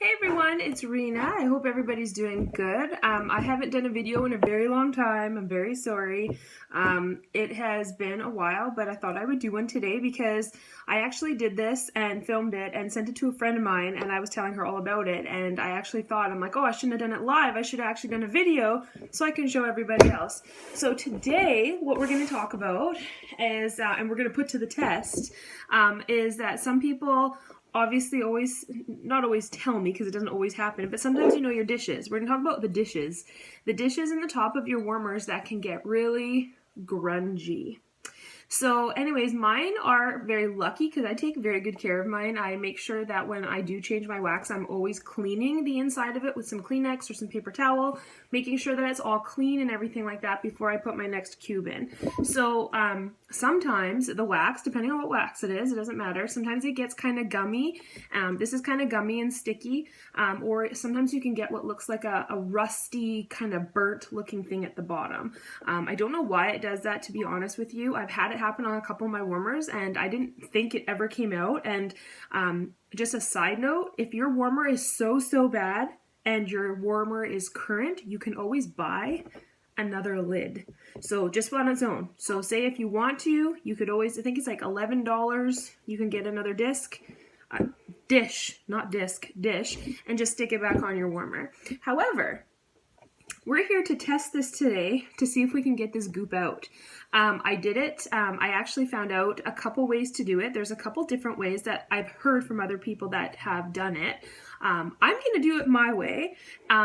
Hey everyone, it's Rena. I hope everybody's doing good. I haven't done a video in a very long time. I'm very sorry. It has been a while, but I thought I would do one today because I actually did this and filmed it and sent it to a friend of mine, and I was telling her all about it, and I actually thought, I'm like, oh, I shouldn't have done it live. I should have actually done a video so I can show everybody else. So today, what we're going to talk about is, and we're going to put to the test, is that some people obviously not always tell me because it doesn't always happen, but sometimes you know your dishes. We're going to talk about the dishes in the top of your warmers that can get really grungy. So anyways, mine are very lucky because I take very good care of mine. I make sure that when I do change my wax, I'm always cleaning the inside of it with some Kleenex or some paper towel, making sure that it's all clean and everything like that before I put my next cube in. So sometimes the wax, depending on what wax it is, it doesn't matter. Sometimes it gets kind of gummy. This is kind of gummy and sticky. Or sometimes you can get what looks like a rusty kind of burnt looking thing at the bottom. I don't know why it does that, to be honest with you. I've had it happen on a couple of my warmers and I didn't think it ever came out. And just a side note, if your warmer is so bad and your warmer is current, you can always buy another lid. So just on its own. So say if you want to, you could always, I think it's like $11, you can get another dish, and just stick it back on your warmer. However, we're here to test this today to see if we can get this goop out. I did it. I actually found out a couple ways to do it. There's a couple different ways that I've heard from other people that have done it. I'm going to do it my way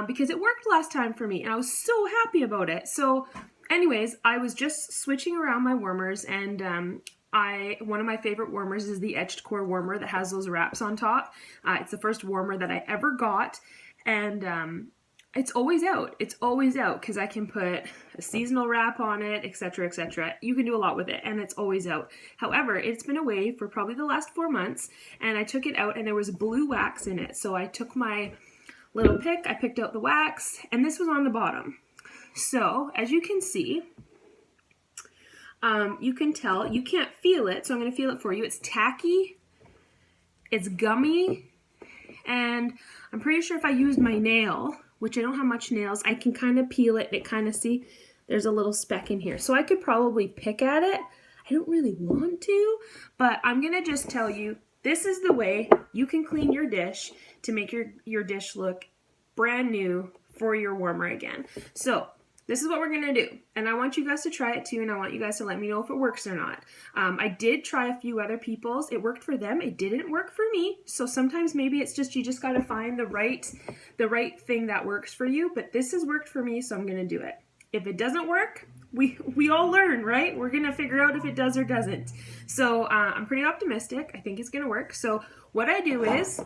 because it worked last time for me and I was so happy about it. So anyways, I was just switching around my warmers, and one of my favorite warmers is the etched core warmer that has those wraps on top. It's the first warmer that I ever got, and it's always out. It's always out because I can put a seasonal wrap on it, etc., etc. You can do a lot with it, and it's always out. However, it's been away for probably the last 4 months, and I took it out, and there was blue wax in it. So I took my little pick, I picked out the wax, and this was on the bottom. So as you can see, you can tell, you can't feel it, so I'm going to feel it for you. It's tacky, it's gummy, and I'm pretty sure if I used my nail, which I don't have much nails, I can kind of peel it and it kind of, see, there's a little speck in here. So I could probably pick at it. I don't really want to, but I'm going to just tell you, this is the way you can clean your dish to make your dish look brand new for your warmer again. So this is what we're going to do, and I want you guys to try it too, and I want you guys to let me know if it works or not. I did try a few other people's. It worked for them. It didn't work for me, so sometimes maybe it's just you just got to find the right thing that works for you, but this has worked for me, so I'm going to do it. If it doesn't work, we all learn, right? We're going to figure out if it does or doesn't. So I'm pretty optimistic. I think it's going to work. So what I do is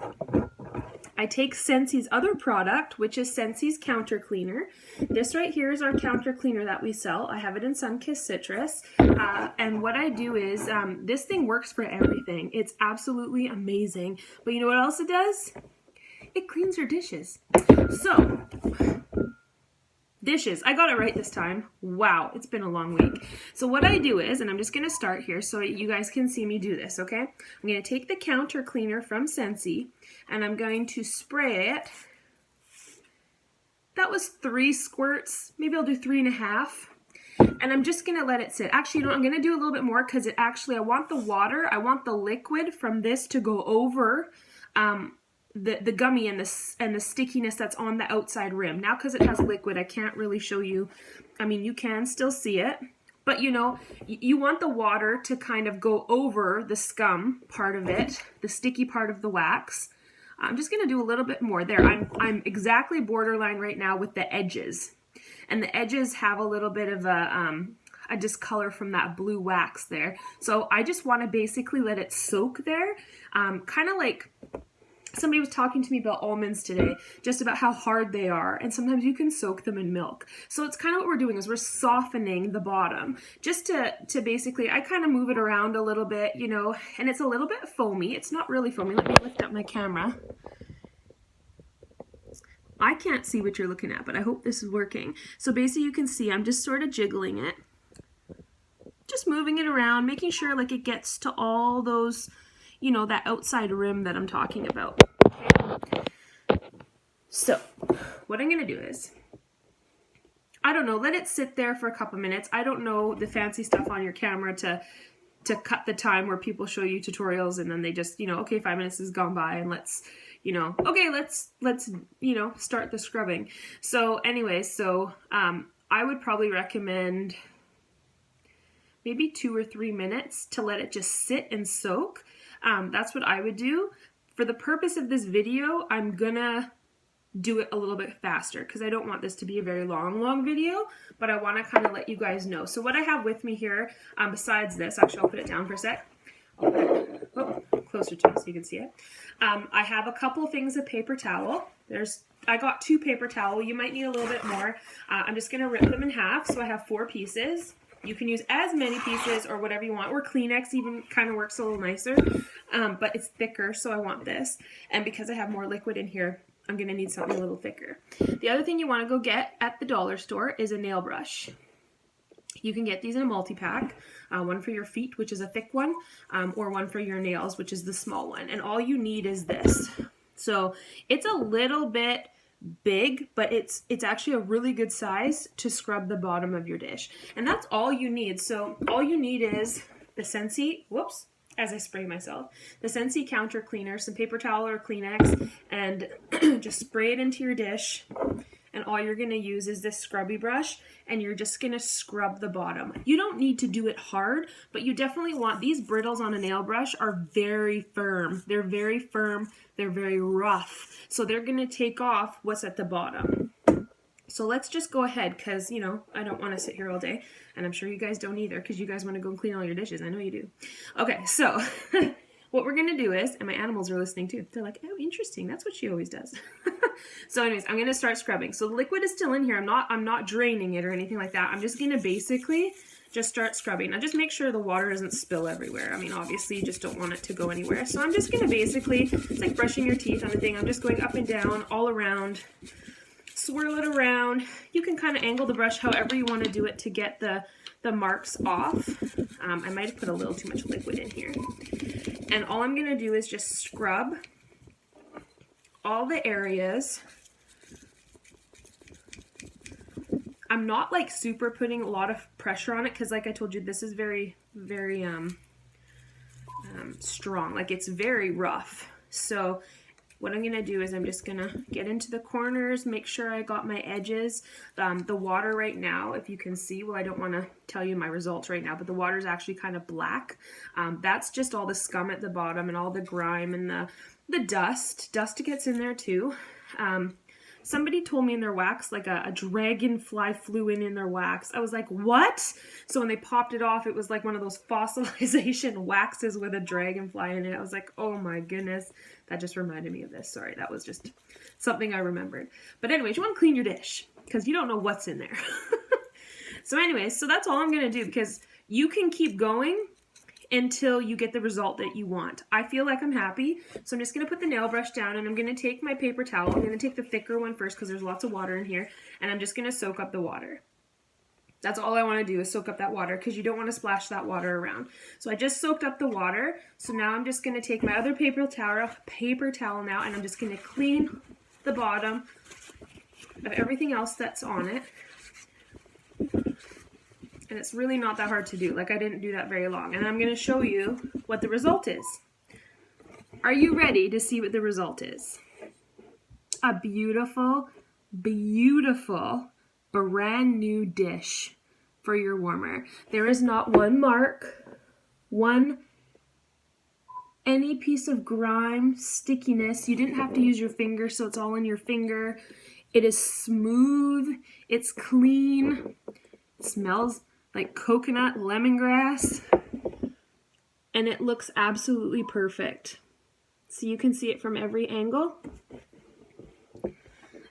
I take Scentsy's other product, which is Scentsy's counter cleaner. This right here is our counter cleaner that we sell. I have it in Sunkissed Citrus. And what I do is, this thing works for everything. It's absolutely amazing. But you know what else it does? It cleans your dishes. So, dishes. I got it right this time. Wow, it's been a long week. So what I do is, and I'm just going to start here so you guys can see me do this, okay? I'm going to take the counter cleaner from Scentsy, and I'm going to spray it. That was 3 squirts. Maybe I'll do 3.5. And I'm just going to let it sit. Actually, you know, I'm going to do a little bit more because I want the water, I want the liquid from this to go over the gummy and the stickiness that's on the outside rim. Now, because it has liquid, I can't really show you. I mean, you can still see it, but you know, you want the water to kind of go over the scum part of it, the sticky part of the wax. I'm just going to do a little bit more there. I'm exactly borderline right now with the edges, and the edges have a little bit of a discolor from that blue wax there. So I just want to basically let it soak there, kind of like somebody was talking to me about almonds today, just about how hard they are, and sometimes you can soak them in milk. So it's kind of what we're doing is we're softening the bottom, just to basically, I kind of move it around a little bit, you know, and it's a little bit foamy. It's not really foamy. Let me lift up my camera. I can't see what you're looking at, but I hope this is working. So basically you can see I'm just sort of jiggling it, just moving it around, making sure like it gets to all those, you know, that outside rim that I'm talking about. Okay. So what I'm going to do is, I don't know, let it sit there for a couple minutes. I don't know the fancy stuff on your camera to cut the time where people show you tutorials and then they just, okay, 5 minutes has gone by and let's, okay, let's, start the scrubbing. So anyways, I would probably recommend maybe 2 or 3 minutes to let it just sit and soak. That's what I would do. For the purpose of this video, I'm gonna do it a little bit faster because I don't want this to be a very long video, but I want to kind of let you guys know. So what I have with me here, besides this, actually I'll put it down for a sec. I'll put it closer to it so you can see it. I have a couple things of paper towel. I got 2 paper towel. You might need a little bit more. I'm just going to rip them in half. So I have 4 pieces. You can use as many pieces or whatever you want, or Kleenex even kind of works a little nicer, but it's thicker, so I want this. And because I have more liquid in here, I'm going to need something a little thicker. The other thing you want to go get at the dollar store is a nail brush. You can get these in a multi-pack, one for your feet, which is a thick one, or one for your nails, which is the small one. And all you need is this. So it's a little bit big, but it's actually a really good size to scrub the bottom of your dish. And that's all you need. So all you need is the Scentsy, as I spray myself, the Scentsy counter cleaner, some paper towel or Kleenex, and just spray it into your dish. And all you're going to use is this scrubby brush, and you're just going to scrub the bottom. You don't need to do it hard, but you definitely want, these brittles on a nail brush are very firm. They're very firm. They're very rough. So they're going to take off what's at the bottom. So let's just go ahead because, I don't want to sit here all day. And I'm sure you guys don't either because you guys want to go and clean all your dishes. I know you do. Okay, so what we're going to do is, and my animals are listening too. They're like, oh, interesting. That's what she always does. So anyways, I'm going to start scrubbing. So the liquid is still in here. I'm not draining it or anything like that. I'm just going to basically just start scrubbing. Now just make sure the water doesn't spill everywhere. I mean, obviously you just don't want it to go anywhere. So I'm just going to basically, it's like brushing your teeth on the thing. I'm just going up and down, all around. Swirl it around. You can kind of angle the brush however you want to do it to get the marks off. I might have put a little too much liquid in here. And all I'm going to do is just scrub all the areas. I'm not like super putting a lot of pressure on it because like I told you, this is very, very strong. Like it's very rough. So what I'm going to do is I'm just going to get into the corners, make sure I got my edges. The water right now, if you can see, well, I don't want to tell you my results right now, but the water is actually kind of black. That's just all the scum at the bottom and all the grime and the dust. Dust gets in there too. Somebody told me in their wax, like a dragonfly flew in their wax. I was like, what? So when they popped it off, it was like one of those fossilization waxes with a dragonfly in it. I was like, oh my goodness. That just reminded me of this. Sorry, that was just something I remembered. But anyways, you want to clean your dish because you don't know what's in there. So anyways, so that's all I'm going to do because you can keep going until you get the result that you want. I feel like I'm happy, so I'm just going to put the nail brush down and I'm going to take my paper towel. I'm going to take the thicker one first because there's lots of water in here, and I'm just going to soak up the water. That's all I want to do is soak up that water because you don't want to splash that water around. So I just soaked up the water, so now I'm just going to take my other paper towel now, and I'm just going to clean the bottom of everything else that's on it. And it's really not that hard to do. Like I didn't do that very long. And I'm going to show you what the result is. Are you ready to see what the result is? A beautiful, beautiful, brand new dish for your warmer. There is not one mark, any piece of grime, stickiness. You didn't have to use your finger, so it's all in your finger. It is smooth. It's clean. It smells like coconut lemongrass, and it looks absolutely perfect. So you can see it from every angle.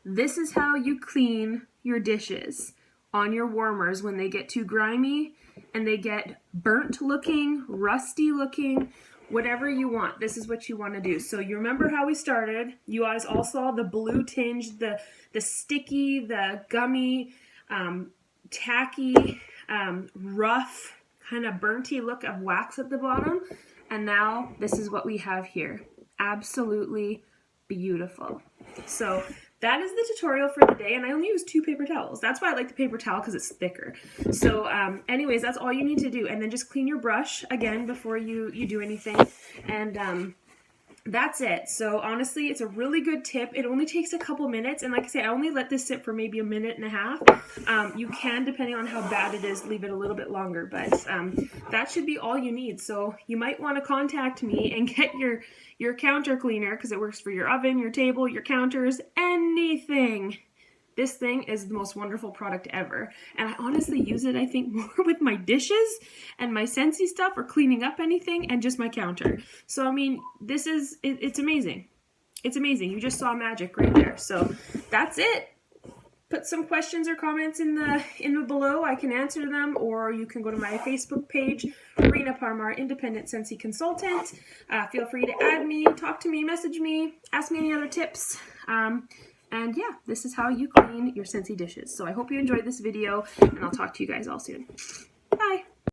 This is how you clean your dishes on your warmers when they get too grimy and they get burnt looking, rusty looking, whatever you want. This is what you want to do. So you remember how we started. You guys all saw the blue tinge, the sticky, the gummy, tacky, rough, kind of burnty look of wax at the bottom. And now this is what we have here. Absolutely beautiful. So that is the tutorial for the day, and I only use 2 paper towels. That's why I like the paper towel, because it's thicker. So anyways, that's all you need to do, and then just clean your brush again before you do anything, and that's it. So honestly, it's a really good tip. It only takes a couple minutes, and like I say, I only let this sit for maybe a minute and a half. You can, depending on how bad it is, leave it a little bit longer, but that should be all you need. So you might want to contact me and get your counter cleaner, because it works for your oven, your table, your counters, anything. This thing is the most wonderful product ever. And I honestly use it, I think, more with my dishes and my Scentsy stuff, or cleaning up anything, and just my counter. So, I mean, this is, it's amazing. It's amazing. You just saw magic right there. So that's it. Put some questions or comments in the below. I can answer them, or you can go to my Facebook page, Rena Parmar, Independent Scentsy Consultant. Feel free to add me, talk to me, message me, ask me any other tips. And yeah, this is how you clean your Scentsy dishes. So I hope you enjoyed this video, and I'll talk to you guys all soon.